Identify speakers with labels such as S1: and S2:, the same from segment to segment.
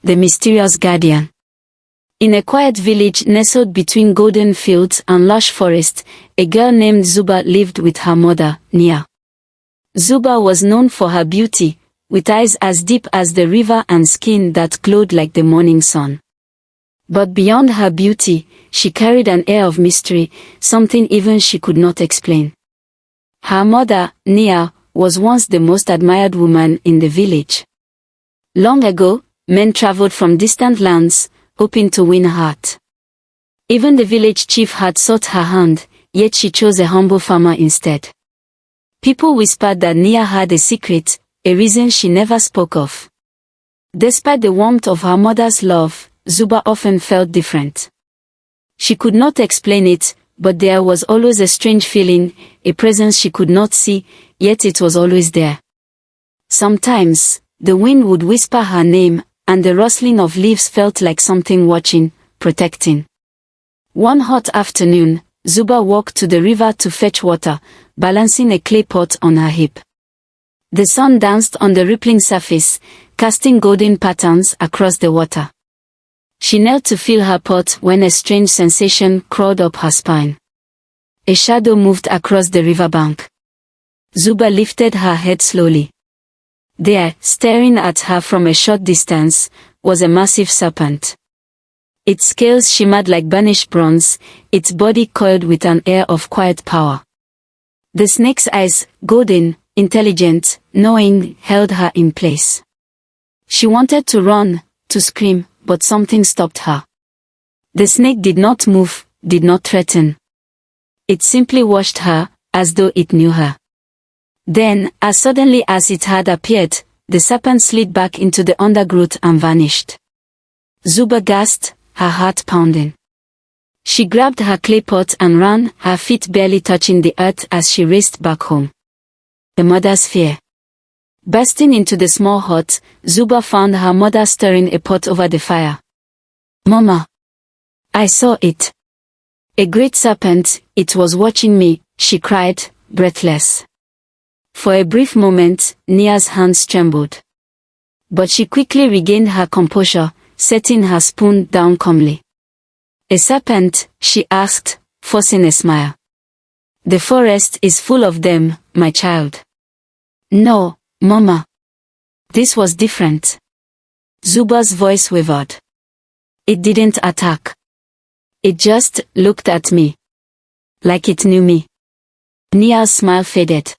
S1: The mysterious guardian. In a quiet village nestled between golden fields and lush forest, a girl named Zuba lived with her mother, Nia. Zuba was known for her beauty, with eyes as deep as the river and skin that glowed like the morning sun. But beyond her beauty, she carried an air of mystery, something even she could not explain. Her mother, Nia, was once the most admired woman in the village. Long ago, men traveled from distant lands, hoping to win her heart. Even the village chief had sought her hand, yet she chose a humble farmer instead. People whispered that Nia had a secret, a reason she never spoke of. Despite the warmth of her mother's love, Zuba often felt different. She could not explain it, but there was always a strange feeling, a presence she could not see, yet it was always there. Sometimes, the wind would whisper her name, and the rustling of leaves felt like something watching, protecting. One hot afternoon, Zuba walked to the river to fetch water, balancing a clay pot on her hip. The sun danced on the rippling surface, casting golden patterns across the water. She knelt to fill her pot when a strange sensation crawled up her spine. A shadow moved across the riverbank. Zuba lifted her head slowly. There, staring at her from a short distance, was a massive serpent. Its scales shimmered like burnished bronze, its body coiled with an air of quiet power. The snake's eyes, golden, intelligent, knowing, held her in place. She wanted to run, to scream, but something stopped her. The snake did not move, did not threaten. It simply watched her, as though it knew her. Then, as suddenly as it had appeared, the serpent slid back into the undergrowth and vanished. Zuba gasped, her heart pounding. She grabbed her clay pot and ran, her feet barely touching the earth as she raced back home. The mother's fear. Bursting into the small hut, Zuba found her mother stirring a pot over the fire. "Mama! I saw it. A great serpent, it was watching me," she cried, breathless. For a brief moment, Nia's hands trembled. But she quickly regained her composure, setting her spoon down calmly. "A serpent?" she asked, forcing a smile. "The forest is full of them, my child." "No, Mama. This was different." Zuba's voice wavered. "It didn't attack. It just looked at me. Like it knew me." Nia's smile faded.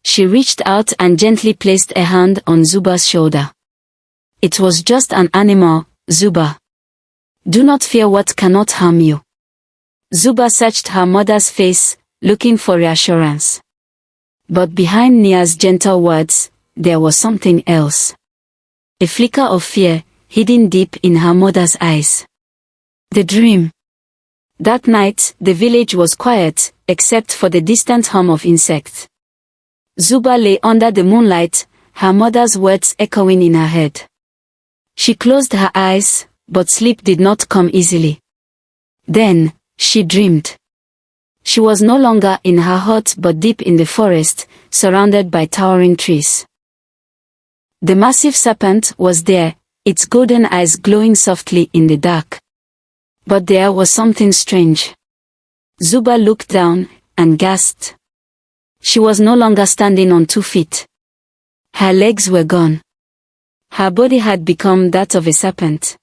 S1: She reached out and gently placed a hand on Zuba's shoulder. "It was just an animal, Zuba. Do not fear what cannot harm you." Zuba searched her mother's face, looking for reassurance. But behind Nia's gentle words, there was something else. A flicker of fear, hidden deep in her mother's eyes. The dream. That night, the village was quiet, except for the distant hum of insects. Zuba lay under the moonlight, her mother's words echoing in her head. She closed her eyes, but sleep did not come easily. Then, she dreamed. She was no longer in her hut but deep in the forest, surrounded by towering trees. The massive serpent was there, its golden eyes glowing softly in the dark. But there was something strange. Zuba looked down, and gasped. She was no longer standing on 2 feet. Her legs were gone. Her body had become that of a serpent.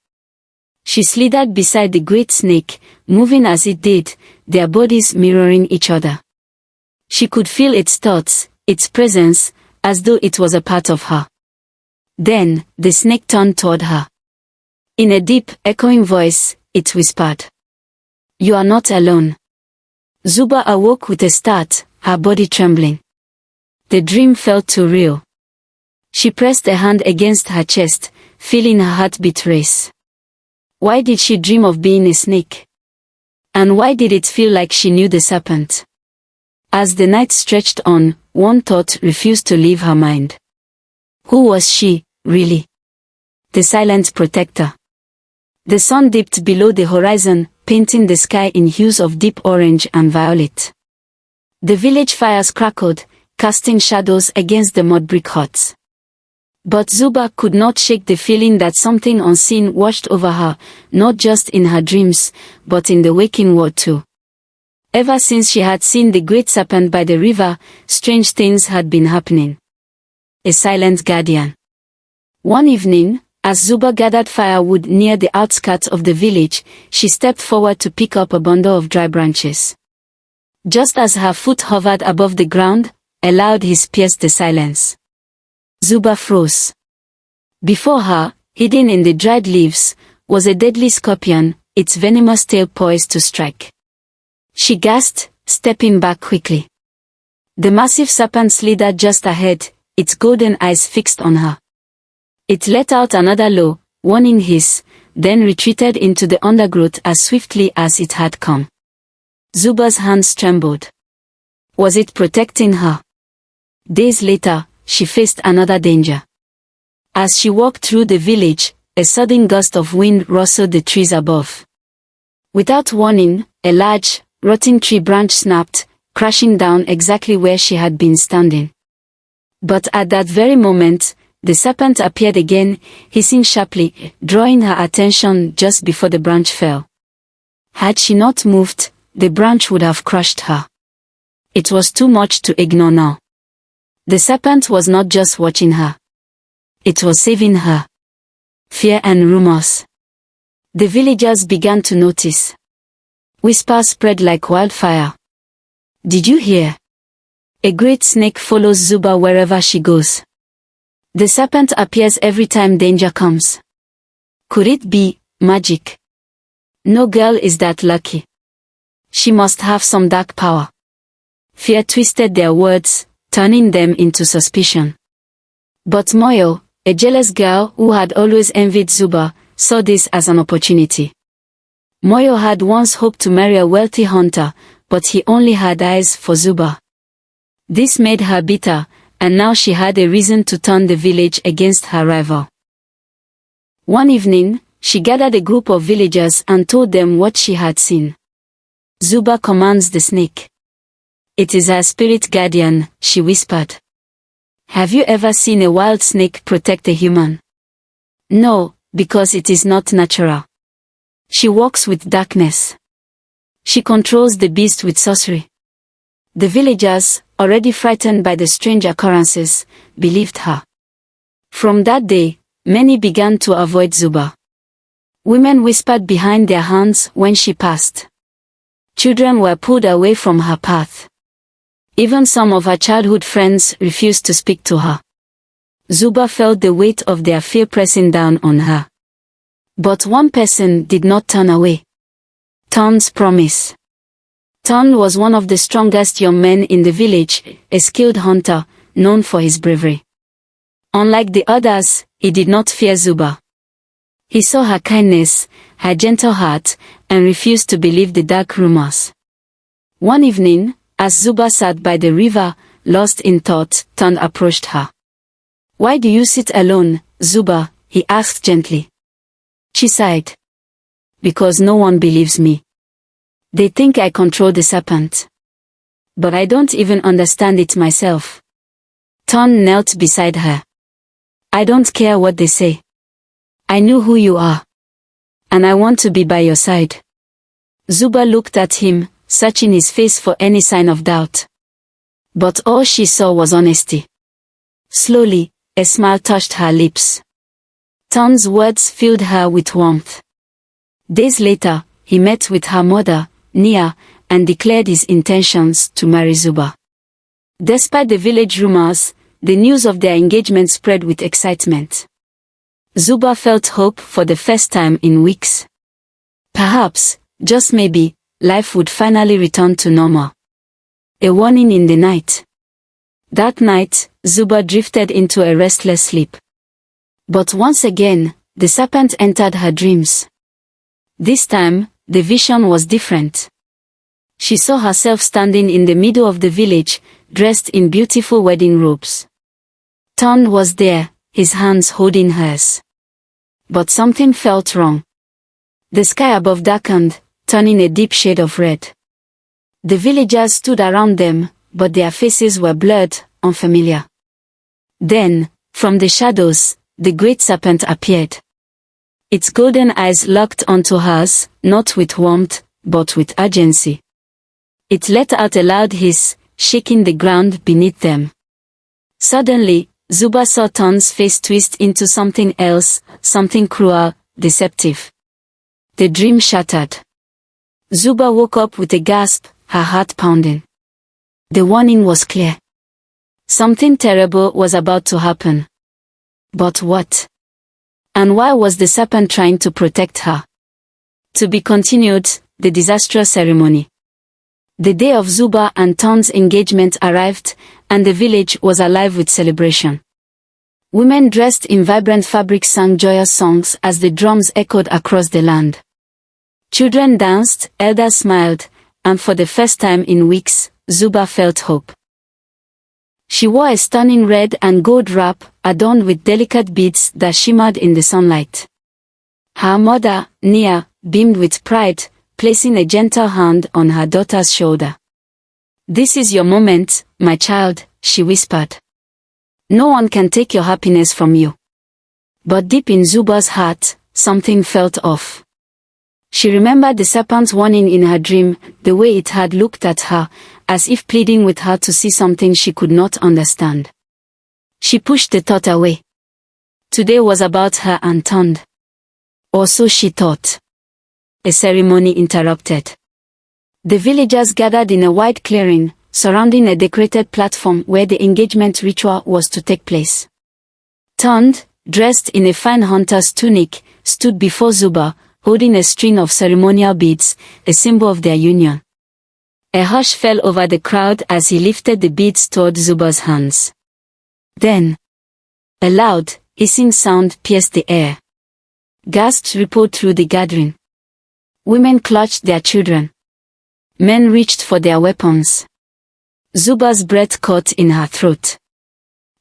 S1: She slithered beside the great snake, moving as it did, their bodies mirroring each other. She could feel its thoughts, its presence, as though it was a part of her. Then, the snake turned toward her. In a deep, echoing voice, it whispered, "You are not alone." Zuba awoke with a start, her body trembling. The dream felt too real. She pressed a hand against her chest, feeling her heartbeat race. Why did she dream of being a snake? And why did it feel like she knew the serpent? As the night stretched on, one thought refused to leave her mind. Who was she, really? The silent protector. The sun dipped below the horizon, painting the sky in hues of deep orange and violet. The village fires crackled, casting shadows against the mud brick huts. But Zuba could not shake the feeling that something unseen watched over her, not just in her dreams, but in the waking world too. Ever since she had seen the great serpent by the river, strange things had been happening. A silent guardian. One evening, as Zuba gathered firewood near the outskirts of the village, she stepped forward to pick up a bundle of dry branches. Just as her foot hovered above the ground, a loud hiss pierced the silence. Zuba froze. Before her, hidden in the dried leaves, was a deadly scorpion, its venomous tail poised to strike. She gasped, stepping back quickly. The massive serpent slithered just ahead, its golden eyes fixed on her. It let out another low, warning hiss, then retreated into the undergrowth as swiftly as it had come. Zuba's hands trembled. Was it protecting her? Days later, she faced another danger. As she walked through the village, a sudden gust of wind rustled the trees above. Without warning, a large, rotting tree branch snapped, crashing down exactly where she had been standing. But at that very moment, the serpent appeared again, hissing sharply, drawing her attention just before the branch fell. Had she not moved, the branch would have crushed her. It was too much to ignore now. The serpent was not just watching her. It was saving her. Fear and rumors. The villagers began to notice. Whispers spread like wildfire. Did you hear? A great snake follows Zuba wherever she goes. The serpent appears every time danger comes. Could it be magic? No girl is that lucky. She must have some dark power. Fear twisted their words, turning them into suspicion. But Moyo, a jealous girl who had always envied Zuba, saw this as an opportunity. Moyo had once hoped to marry a wealthy hunter, but he only had eyes for Zuba. This made her bitter, and now she had a reason to turn the village against her rival. One evening, she gathered a group of villagers and told them what she had seen. Zuba commands the snake. It is her spirit guardian, she whispered. Have you ever seen a wild snake protect a human? No, because it is not natural. She walks with darkness. She controls the beast with sorcery. The villagers, already frightened by the strange occurrences, believed her. From that day, many began to avoid Zuba. Women whispered behind their hands when she passed. Children were pulled away from her path. Even some of her childhood friends refused to speak to her. Zuba felt the weight of their fear pressing down on her. But one person did not turn away. Ton's promise. Ton was one of the strongest young men in the village, a skilled hunter, known for his bravery. Unlike the others, he did not fear Zuba. He saw her kindness, her gentle heart, and refused to believe the dark rumors. One evening, as Zuba sat by the river, lost in thought, Ton approached her. Why do you sit alone, Zuba? He asked gently. She sighed. Because no one believes me. They think I control the serpent. But I don't even understand it myself. Ton knelt beside her. I don't care what they say. I know who you are. And I want to be by your side. Zuba looked at him, searching his face for any sign of doubt. But all she saw was honesty. Slowly, a smile touched her lips. Ton's words filled her with warmth. Days later, he met with her mother, Nia, and declared his intentions to marry Zuba. Despite the village rumors, the news of their engagement spread with excitement. Zuba felt hope for the first time in weeks. Perhaps, just maybe, life would finally return to normal. A warning in the night. That night, Zuba drifted into a restless sleep. But once again, the serpent entered her dreams. This time, the vision was different. She saw herself standing in the middle of the village, dressed in beautiful wedding robes. Ton was there, his hands holding hers. But something felt wrong. The sky above darkened, turning a deep shade of red. The villagers stood around them, but their faces were blurred, unfamiliar. Then, From the shadows, the great serpent appeared. Its golden eyes locked onto hers, not with warmth, but with urgency. It let out a loud hiss, shaking the ground beneath them. Suddenly, Zuba saw Ton's face twist into something else, something cruel, deceptive. The dream shattered. Zuba woke up with a gasp, her heart pounding. The warning was clear. Something terrible was about to happen. But what? And why was the serpent trying to protect her? To be continued, the disastrous ceremony. The day of Zuba and Ton's engagement arrived, and the village was alive with celebration. Women dressed in vibrant fabrics sang joyous songs as the drums echoed across the land. Children danced, elders smiled, and for the first time in weeks, Zuba felt hope. She wore a stunning red and gold wrap, adorned with delicate beads that shimmered in the sunlight. Her mother, Nia, beamed with pride, placing a gentle hand on her daughter's shoulder. "This is your moment, my child," she whispered. "No one can take your happiness from you." But deep in Zuba's heart, something felt off. She remembered the serpent's warning in her dream, the way it had looked at her, as if pleading with her to see something she could not understand. She pushed the thought away. Today was about her and Ton. Or so she thought. A ceremony interrupted. The villagers gathered in a wide clearing, surrounding a decorated platform where the engagement ritual was to take place. Ton, dressed in a fine hunter's tunic, stood before Zuba, holding a string of ceremonial beads, a symbol of their union. A hush fell over the crowd as he lifted the beads toward Zuba's hands. Then, a loud, hissing sound pierced the air. Gasps rippled through the gathering. Women clutched their children. Men reached for their weapons. Zuba's breath caught in her throat.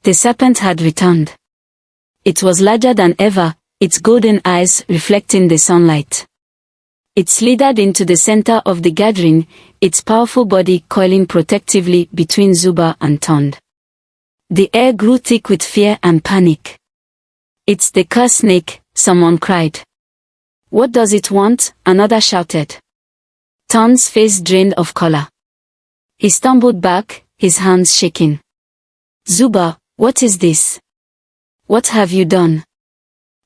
S1: The serpent had returned. It was larger than ever, its golden eyes reflecting the sunlight. It slithered into the center of the gathering, its powerful body coiling protectively between Zuba and Ton. The air grew thick with fear and panic. "It's the cursed snake," someone cried. "What does it want?" another shouted. Ton's face drained of color. He stumbled back, his hands shaking. "Zuba, what is this? What have you done?"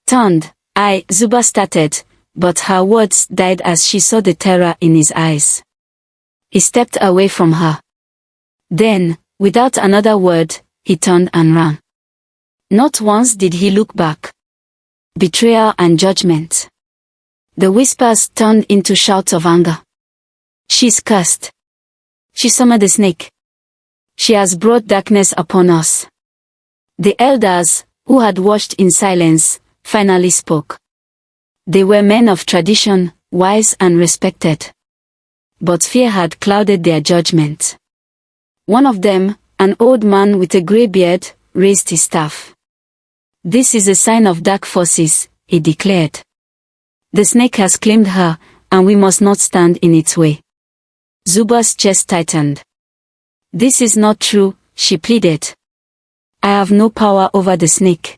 S1: Ton, Zuba started, but her words died as she saw the terror in his eyes. He stepped away from her. Then, without another word, he turned and ran. Not once did he look back. Betrayal and judgment. The whispers turned into shouts of anger. "She's cursed. She summoned the snake. She has brought darkness upon us." The elders, who had watched in silence, finally spoke. They were men of tradition, wise and respected. But fear had clouded their judgment. One of them, an old man with a grey beard, raised his staff. "This is a sign of dark forces," he declared. "The snake has claimed her, and we must not stand in its way." Zuba's chest tightened. "This is not true," she pleaded. "I have no power over the snake."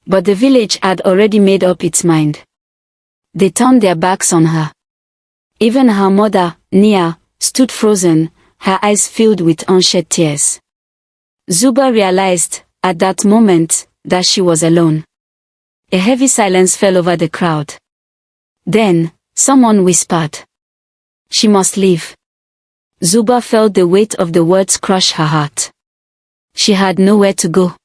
S1: But the village had already made up its mind. They turned their backs on her. Even her mother, Nia, stood frozen, her eyes filled with unshed tears. Zuba realized, at that moment, that she was alone. A heavy silence fell over the crowd. Then, someone whispered, "She must leave." Zuba felt the weight of the words crush her heart. She had nowhere to go.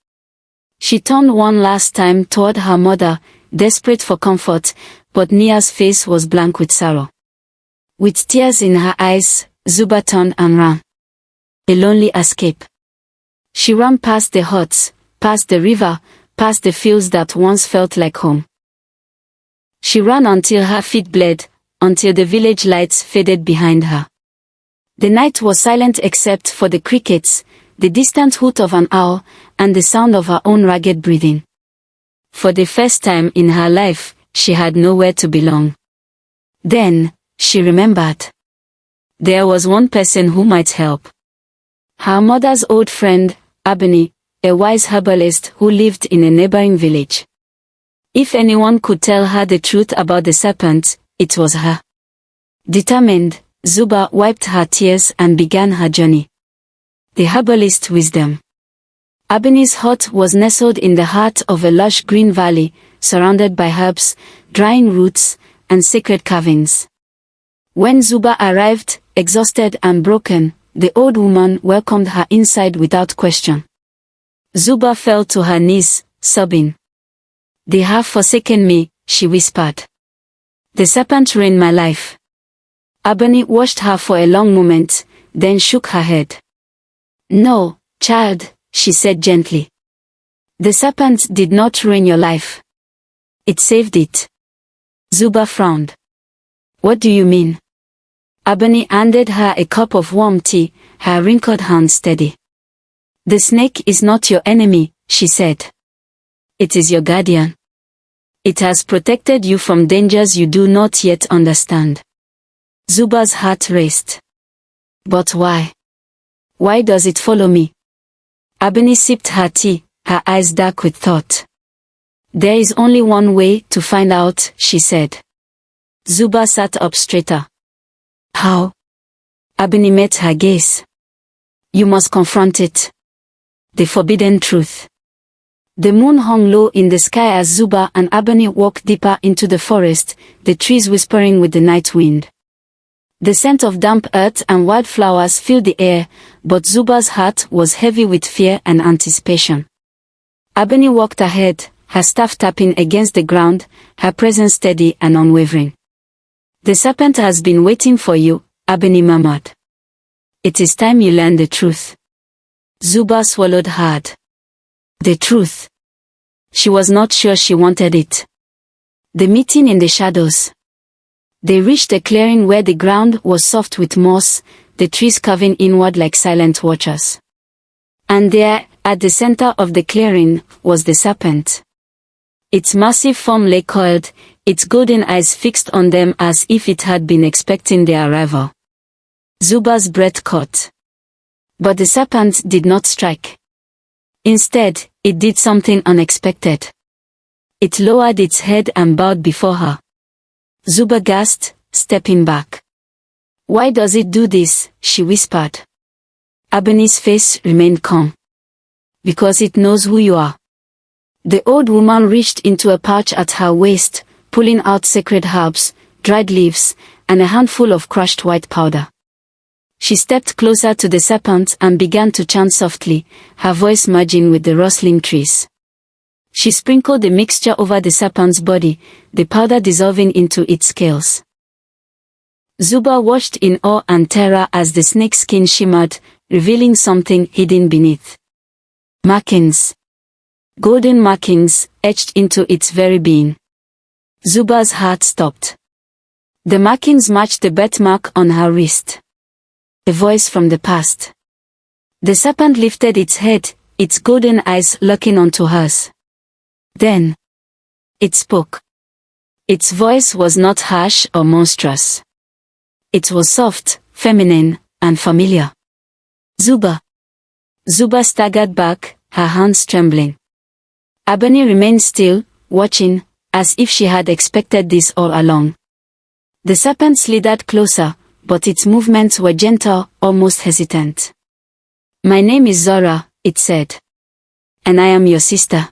S1: She turned one last time toward her mother, desperate for comfort, but Nia's face was blank with sorrow. With tears in her eyes, Zuba turned and ran. A lonely escape. She ran past the huts, past the river, past the fields that once felt like home. She ran until her feet bled, until the village lights faded behind her. The night was silent except for the crickets, the distant hoot of an owl, and the sound of her own ragged breathing. For the first time in her life, she had nowhere to belong. Then, she remembered. There was one person who might help. Her mother's old friend, Abeni, a wise herbalist who lived in a neighboring village. If anyone could tell her the truth about the serpent, it was her. Determined, Zuba wiped her tears and began her journey. The herbalist's wisdom. Abeni's hut was nestled in the heart of a lush green valley, surrounded by herbs, drying roots, and sacred carvings. When Zuba arrived, exhausted and broken, the old woman welcomed her inside without question. Zuba fell to her knees, sobbing. "They have forsaken me," she whispered. "The serpent ruined my life." Abeni watched her for a long moment, then shook her head. "No, child," she said gently. "The serpent did not ruin your life. It saved it." Zuba frowned. "What do you mean?" Abeni handed her a cup of warm tea, her wrinkled hand steady. "The snake is not your enemy," she said. "It is your guardian. It has protected you from dangers you do not yet understand." Zuba's heart raced. "But why? Why does it follow me?" Abeni sipped her tea, her eyes dark with thought. "There is only one way to find out," she said. Zuba sat up straighter. "How?" Abeni met her gaze. "You must confront it. The forbidden truth." The moon hung low in the sky as Zuba and Abeni walked deeper into the forest, the trees whispering with the night wind. The scent of damp earth and wildflowers filled the air, but Zuba's heart was heavy with fear and anticipation. Abeni walked ahead, her staff tapping against the ground, her presence steady and unwavering. "The serpent has been waiting for you," Abeni murmured. "It is time you learn the truth." Zuba swallowed hard. The truth. She was not sure she wanted it. The meeting in the shadows. They reached a clearing where the ground was soft with moss, the trees curving inward like silent watchers. And there, at the center of the clearing, was the serpent. Its massive form lay coiled, its golden eyes fixed on them as if it had been expecting their arrival. Zuba's breath caught. But the serpent did not strike. Instead, it did something unexpected. It lowered its head and bowed before her. Zuba gasped, stepping back. "Why does it do this?" she whispered. Abeni's face remained calm. "Because it knows who you are." The old woman reached into a pouch at her waist, pulling out sacred herbs, dried leaves, and a handful of crushed white powder. She stepped closer to the serpent and began to chant softly, her voice merging with the rustling trees. She sprinkled the mixture over the serpent's body, the powder dissolving into its scales. Zuba watched in awe and terror as the snake's skin shimmered, revealing something hidden beneath. Markings. Golden markings, etched into its very being. Zuba's heart stopped. The markings matched the birthmark on her wrist. A voice from the past. The serpent lifted its head, its golden eyes looking onto hers. Then, it spoke. Its voice was not harsh or monstrous. It was soft, feminine, and familiar. "Zuba." Zuba staggered back, her hands trembling. Abeni remained still, watching, as if she had expected this all along. The serpent slithered closer, but its movements were gentle, almost hesitant. "My name is Zora," it said. "And I am your sister."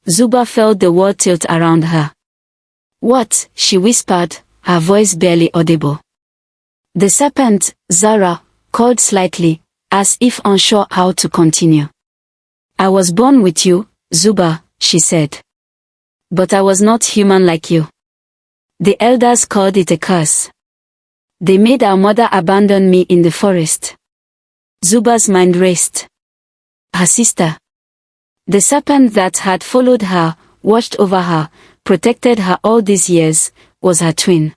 S1: Zuba felt the world tilt around her. "What?" she whispered, her voice barely audible. The serpent, Zara, called slightly, as if unsure how to continue. "I was born with you, Zuba," she said. "But I was not human like you. The elders called it a curse. They made our mother abandon me in the forest." Zuba's mind raced. Her sister. The serpent that had followed her, watched over her, protected her all these years, was her twin.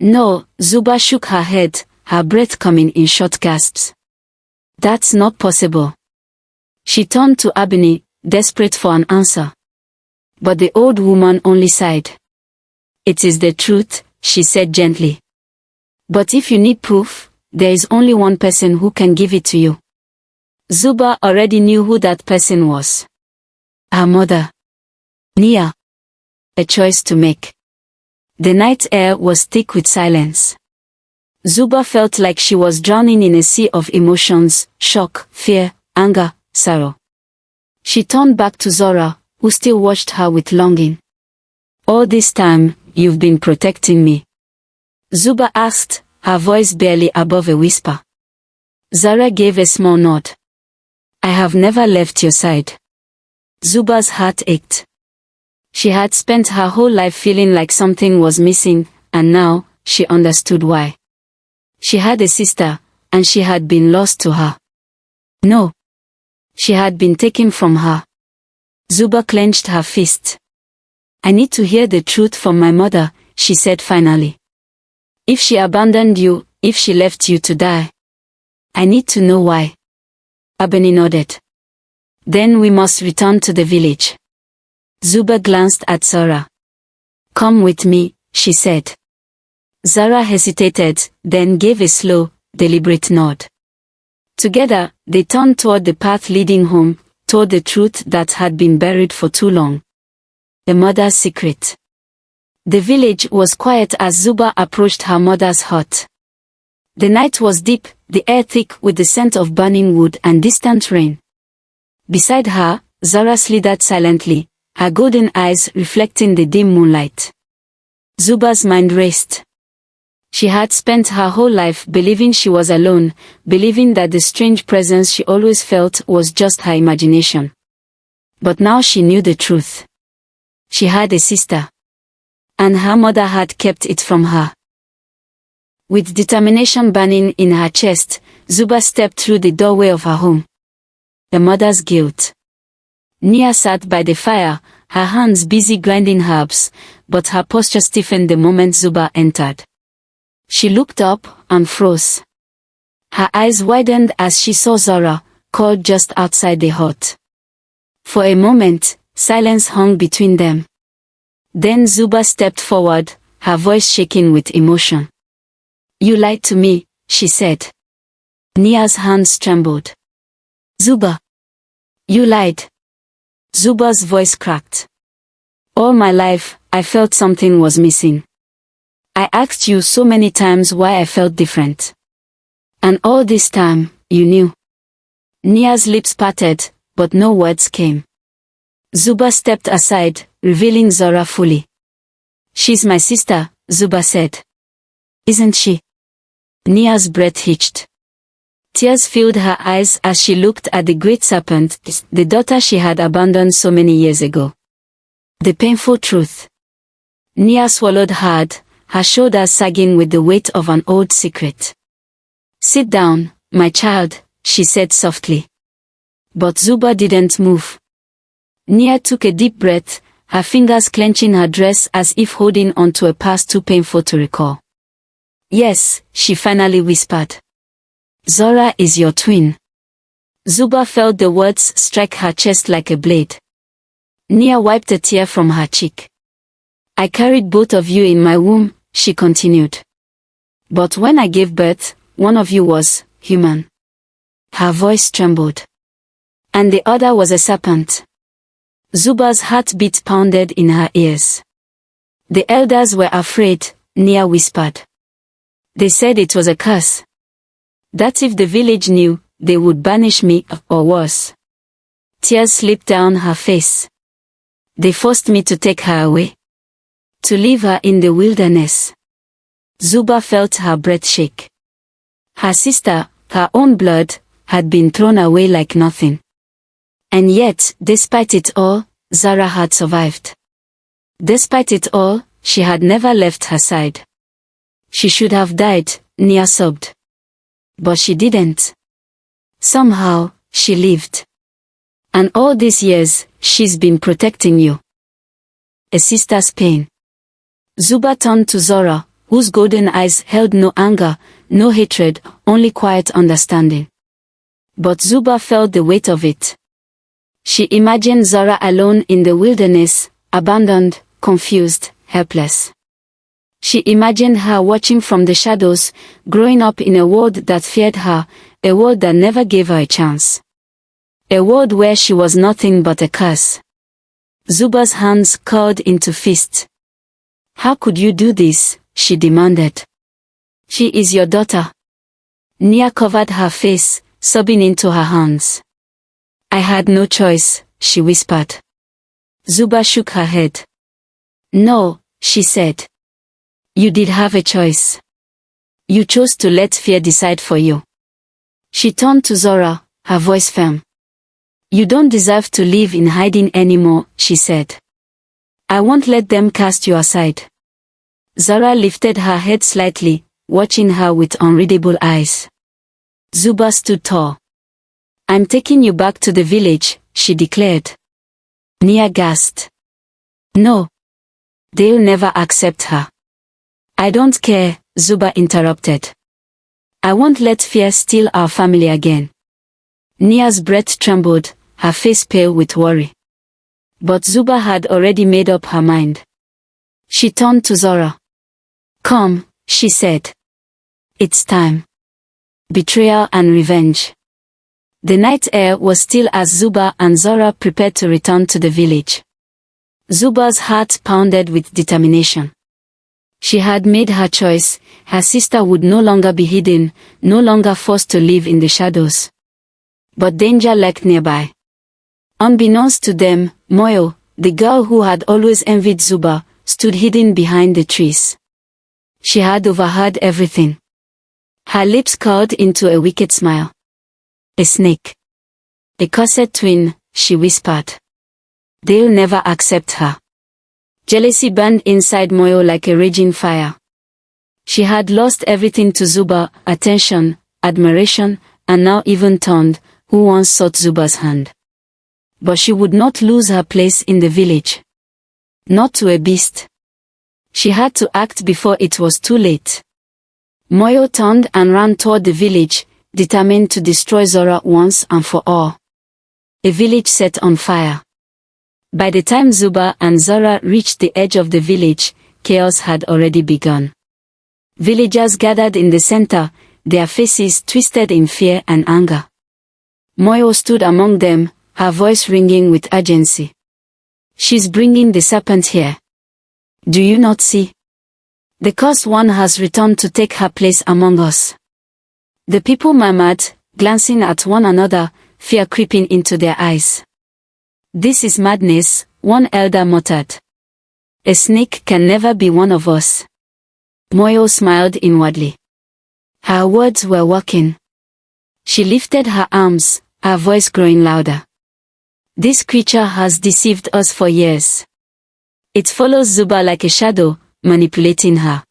S1: "No," Zuba shook her head, her breath coming in short gasps. "That's not possible." She turned to Abeni, desperate for an answer. But the old woman only sighed. "It is the truth," she said gently. "But if you need proof, there is only one person who can give it to you." Zuba already knew who that person was. Her mother. Nia. A choice to make. The night air was thick with silence. Zuba felt like she was drowning in a sea of emotions, shock, fear, anger, sorrow. She turned back to Zora, who still watched her with longing. All this time, you've been protecting me? Zuba asked, her voice barely above a whisper. Zora gave a small nod. I have never left your side. Zuba's heart ached. She had spent her whole life feeling like something was missing, and now, she understood why. She had a sister, and she had been lost to her. No. She had been taken from her. Zuba clenched her fist. I need to hear the truth from my mother, she said finally. If she abandoned you, if she left you to die. I need to know why. Abeni nodded. Then we must return to the village. Zuba glanced at Zora. Come with me, she said. Zora hesitated, then gave a slow, deliberate nod. Together, they turned toward the path leading home, toward the truth that had been buried for too long. The mother's secret. The village was quiet as Zuba approached her mother's hut. The night was deep, the air thick with the scent of burning wood and distant rain. Beside her, Zora slithered silently, her golden eyes reflecting the dim moonlight. Zuba's mind raced. She had spent her whole life believing she was alone, believing that the strange presence she always felt was just her imagination. But now she knew the truth. She had a sister. And her mother had kept it from her. With determination burning in her chest, Zuba stepped through the doorway of her home. The mother's guilt. Nia sat by the fire, her hands busy grinding herbs, but her posture stiffened the moment Zuba entered. She looked up and froze. Her eyes widened as she saw Zora, caught just outside the hut. For a moment, silence hung between them. Then Zuba stepped forward, her voice shaking with emotion. You lied to me, she said. Nia's hands trembled. Zuba. You lied. Zuba's voice cracked. All my life, I felt something was missing. I asked you so many times why I felt different. And all this time, you knew. Nia's lips parted, but no words came. Zuba stepped aside, revealing Zora fully. She's my sister, Zuba said. Isn't she? Nia's breath hitched. Tears filled her eyes as she looked at the great serpent, the daughter she had abandoned so many years ago. The painful truth. Nia swallowed hard, her shoulders sagging with the weight of an old secret. Sit down, my child, she said softly. But Zuba didn't move. Nia took a deep breath, her fingers clenching her dress as if holding onto a past too painful to recall. Yes, she finally whispered. Zora is your twin. Zuba felt the words strike her chest like a blade. Nia wiped a tear from her cheek. I carried both of you in my womb, she continued. But when I gave birth, one of you was human. Her voice trembled. And the other was a serpent. Zuba's heartbeat pounded in her ears. The elders were afraid, Nia whispered. They said it was a curse. That if the village knew, they would banish me, or worse. Tears slipped down her face. They forced me to take her away. To leave her in the wilderness. Zuba felt her breath shake. Her sister, her own blood, had been thrown away like nothing. And yet, despite it all, Zara had survived. Despite it all, she had never left her side. She should have died, Nia sobbed. But she didn't. Somehow, she lived. And all these years, she's been protecting you. A sister's pain. Zuba turned to Zora, whose golden eyes held no anger, no hatred, only quiet understanding. But Zuba felt the weight of it. She imagined Zora alone in the wilderness, abandoned, confused, helpless. She imagined her watching from the shadows, growing up in a world that feared her, a world that never gave her a chance. A world where she was nothing but a curse. Zuba's hands curled into fists. How could you do this? She demanded. She is your daughter. Nia covered her face, sobbing into her hands. I had no choice, she whispered. Zuba shook her head. No, she said. You did have a choice. You chose to let fear decide for you. She turned to Zora, her voice firm. You don't deserve to live in hiding anymore, she said. I won't let them cast you aside. Zora lifted her head slightly, watching her with unreadable eyes. Zuba stood tall. I'm taking you back to the village, she declared. Nia gasped. No. They'll never accept her. I don't care, Zuba interrupted. I won't let fear steal our family again. Nia's breath trembled, her face pale with worry. But Zuba had already made up her mind. She turned to Zora. Come, she said. It's time. Betrayal and revenge. The night air was still as Zuba and Zora prepared to return to the village. Zuba's heart pounded with determination. She had made her choice. Her sister would no longer be hidden, no longer forced to live in the shadows. But danger lurked nearby. Unbeknownst to them, Moyo, the girl who had always envied Zuba, stood hidden behind the trees. She had overheard everything. Her lips curled into a wicked smile. A snake. A cursed twin, she whispered. They'll never accept her. Jealousy burned inside Moyo like a raging fire. She had lost everything to Zuba, attention, admiration, and now even Tond, who once sought Zuba's hand. But she would not lose her place in the village. Not to a beast. She had to act before it was too late. Moyo turned and ran toward the village, determined to destroy Zora once and for all. A village set on fire. By the time Zuba and Zora reached the edge of the village, chaos had already begun. Villagers gathered in the center, their faces twisted in fear and anger. Moyo stood among them, her voice ringing with urgency. She's bringing the serpent here. Do you not see? The cursed one has returned to take her place among us. The people murmured, glancing at one another, fear creeping into their eyes. This is madness, one elder muttered. A snake can never be one of us. Moyo smiled inwardly. Her words were working. She lifted her arms, her voice growing louder. This creature has deceived us for years. It follows Zuba like a shadow, manipulating her.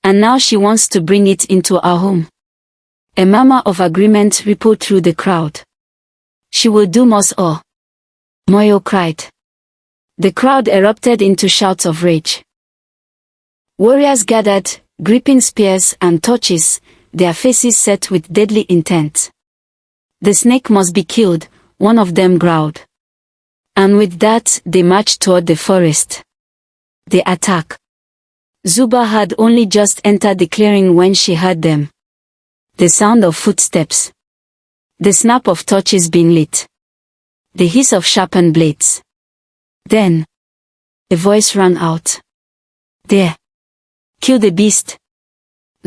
S1: And now she wants to bring it into our home. A murmur of agreement rippled through the crowd. She will doom us all. Moyo cried. The crowd erupted into shouts of rage. Warriors gathered, gripping spears and torches, their faces set with deadly intent. The snake must be killed, one of them growled. And with that, they marched toward the forest. The attack. Zuba had only just entered the clearing when she heard them. The sound of footsteps. The snap of torches being lit. The hiss of sharpened blades. Then, a voice rang out. There. Kill the beast.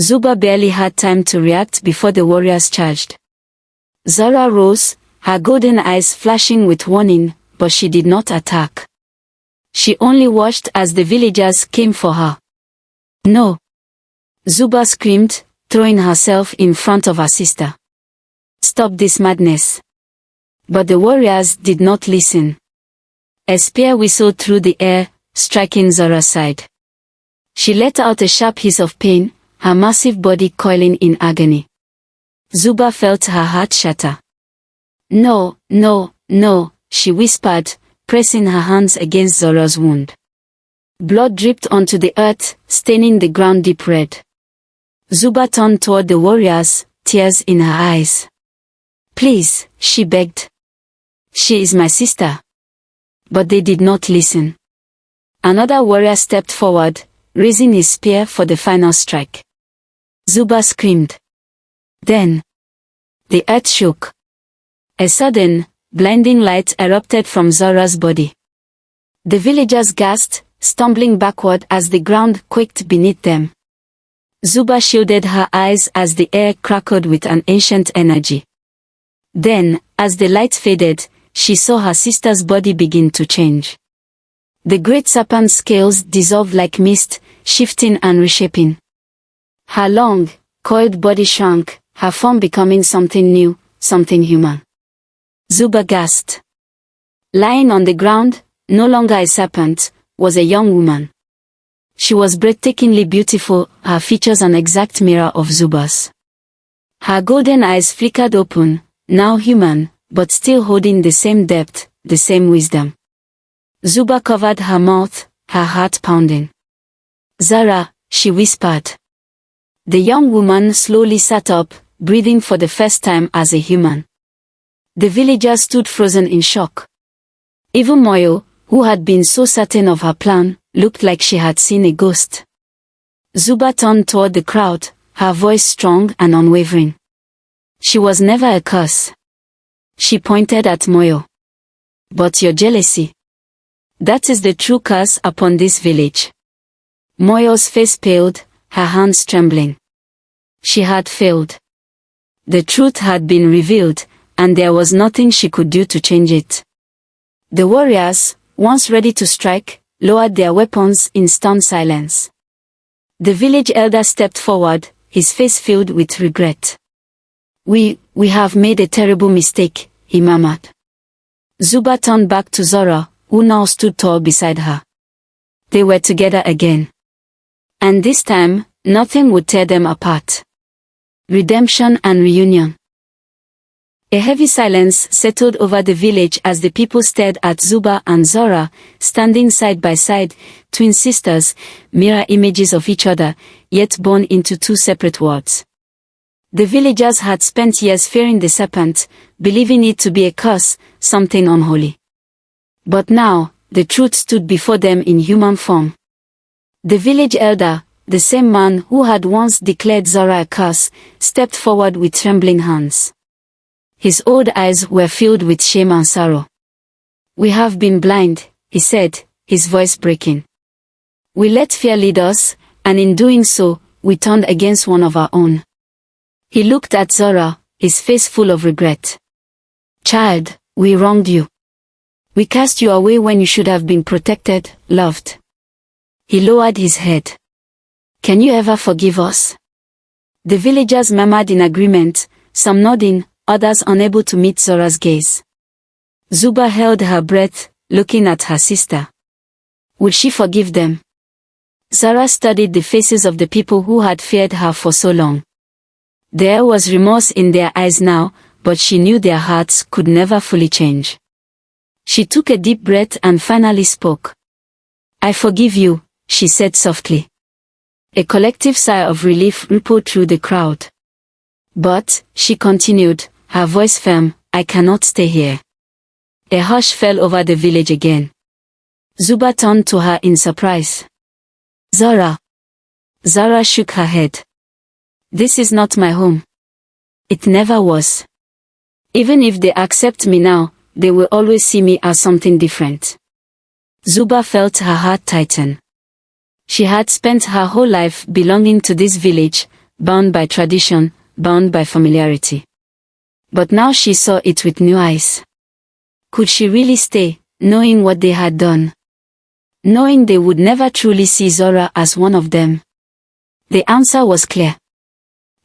S1: Zuba barely had time to react before the warriors charged. Zora rose, her golden eyes flashing with warning, but she did not attack. She only watched as the villagers came for her. No. Zuba screamed, throwing herself in front of her sister. Stop this madness. But the warriors did not listen. A spear whistled through the air, striking Zora's side. She let out a sharp hiss of pain, her massive body coiling in agony. Zuba felt her heart shatter. No, no, no, she whispered, pressing her hands against Zora's wound. Blood dripped onto the earth, staining the ground deep red. Zuba turned toward the warriors, tears in her eyes. Please, she begged. She is my sister. But they did not listen. Another warrior stepped forward, raising his spear for the final strike. Zuba screamed. Then, the earth shook. A sudden, blinding light erupted from Zora's body. The villagers gasped, stumbling backward as the ground quaked beneath them. Zuba shielded her eyes as the air crackled with an ancient energy. Then, as the light faded, she saw her sister's body begin to change. The great serpent's scales dissolved like mist, shifting and reshaping. Her long, coiled body shrunk, her form becoming something new, something human. Zuba gasped. Lying on the ground, no longer a serpent, was a young woman. She was breathtakingly beautiful, her features an exact mirror of Zuba's. Her golden eyes flickered open, now human, but still holding the same depth, the same wisdom. Zuba covered her mouth, her heart pounding. "Zara," she whispered. The young woman slowly sat up, breathing for the first time as a human. The villagers stood frozen in shock. Even Moyo, who had been so certain of her plan, looked like she had seen a ghost. Zuba turned toward the crowd, her voice strong and unwavering. She was never a curse. She pointed at Moyo. "But your jealousy. That is the true curse upon this village." Moyo's face paled, her hands trembling. She had failed. The truth had been revealed, and there was nothing she could do to change it. The warriors, once ready to strike, lowered their weapons in stunned silence. The village elder stepped forward, his face filled with regret. We have made a terrible mistake," he murmured. Zuba turned back to Zora, who now stood tall beside her. They were together again. And this time, nothing would tear them apart. Redemption and reunion. A heavy silence settled over the village as the people stared at Zuba and Zora, standing side by side, twin sisters, mirror images of each other, yet born into two separate worlds. The villagers had spent years fearing the serpent, believing it to be a curse, something unholy. But now, the truth stood before them in human form. The village elder, the same man who had once declared Zora a curse, stepped forward with trembling hands. His old eyes were filled with shame and sorrow. "We have been blind," he said, his voice breaking. "We let fear lead us, and in doing so, we turned against one of our own." He looked at Zora, his face full of regret. "Child, we wronged you. We cast you away when you should have been protected, loved." He lowered his head. "Can you ever forgive us?" The villagers murmured in agreement, some nodding, others unable to meet Zora's gaze. Zuba held her breath, looking at her sister. Would she forgive them? Zora studied the faces of the people who had feared her for so long. There was remorse in their eyes now, but she knew their hearts could never fully change. She took a deep breath and finally spoke. "I forgive you," she said softly. A collective sigh of relief rippled through the crowd. "But," she continued, her voice firm, "I cannot stay here." A hush fell over the village again. Zuba turned to her in surprise. "Zora." Zora shook her head. "This is not my home. It never was. Even if they accept me now, they will always see me as something different." Zuba felt her heart tighten. She had spent her whole life belonging to this village, bound by tradition, bound by familiarity. But now she saw it with new eyes. Could she really stay, knowing what they had done? Knowing they would never truly see Zora as one of them? The answer was clear.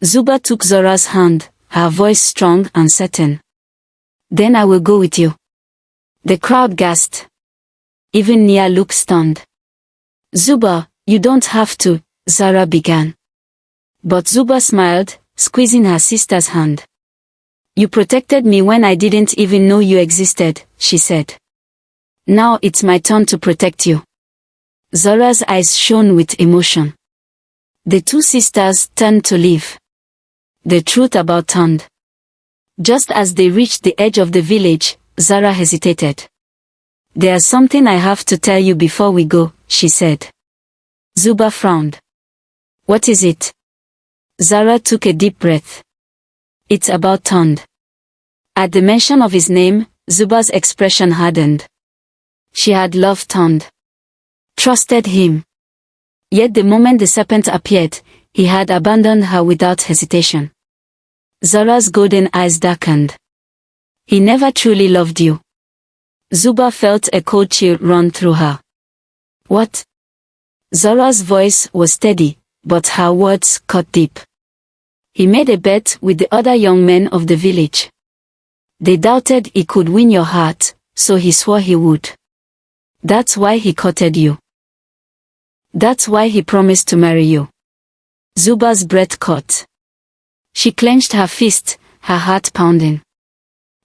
S1: Zuba took Zora's hand, her voice strong and certain. "Then I will go with you." The crowd gasped. Even Nia looked stunned. "Zuba, you don't have to," Zora began. But Zuba smiled, squeezing her sister's hand. "You protected me when I didn't even know you existed," she said. "Now it's my turn to protect you." Zora's eyes shone with emotion. The two sisters turned to leave. The truth about turned. Just as they reached the edge of the village, Zora hesitated. "There's something I have to tell you before we go," she said. Zuba frowned. "What is it?" Zora took a deep breath. "It's about Tund." At the mention of his name, Zuba's expression hardened. She had loved Tond. Trusted him. Yet the moment the serpent appeared, he had abandoned her without hesitation. Zora's golden eyes darkened. He never truly loved you. Zuba felt a cold chill run through her. What? Zora's voice was steady, but her words cut deep. He made a bet with the other young men of the village. They doubted he could win your heart, so he swore he would. That's why he courted you. That's why he promised to marry you. Zuba's breath caught. She clenched her fist, her heart pounding.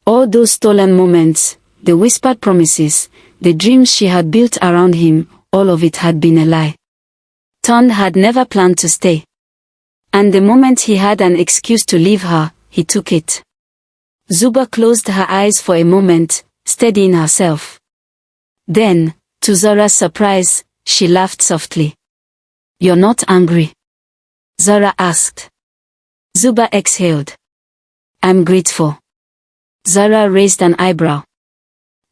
S1: All those stolen moments, the whispered promises, the dreams she had built around him, all of it had been a lie. Tond had never planned to stay. And the moment he had an excuse to leave her, he took it. Zuba closed her eyes for a moment, steadying herself. Then, to Zora's surprise, she laughed softly. You're not angry? Zora asked. Zuba exhaled. I'm grateful. Zora raised an eyebrow.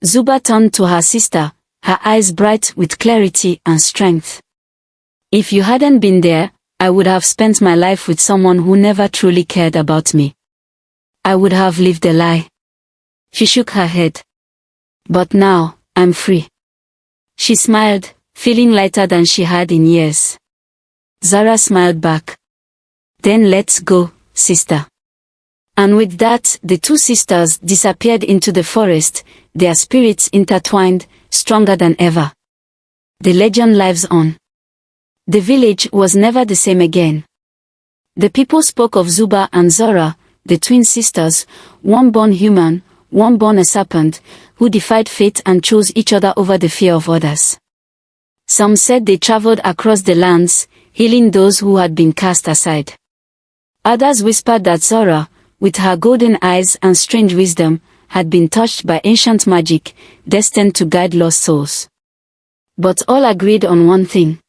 S1: Zuba turned to her sister, her eyes bright with clarity and strength. If you hadn't been there, I would have spent my life with someone who never truly cared about me. I would have lived a lie. She shook her head. But now, I'm free. She smiled, feeling lighter than she had in years. Zora smiled back. Then let's go, sister. And with that, the two sisters disappeared into the forest, their spirits intertwined, stronger than ever. The legend lives on. The village was never the same again. The people spoke of Zuba and Zora, the twin sisters, one born human, one born a serpent, who defied fate and chose each other over the fear of others. Some said they traveled across the lands, healing those who had been cast aside. Others whispered that Zora, with her golden eyes and strange wisdom, had been touched by ancient magic, destined to guide lost souls. But all agreed on one thing.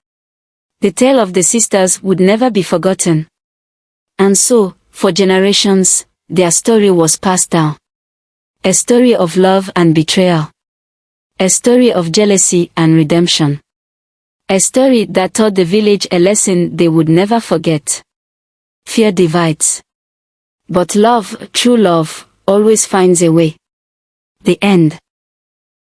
S1: The tale of the sisters would never be forgotten. And so, for generations, their story was passed down. A story of love and betrayal. A story of jealousy and redemption. A story that taught the village a lesson they would never forget. Fear divides. But love, true love, always finds a way. The end.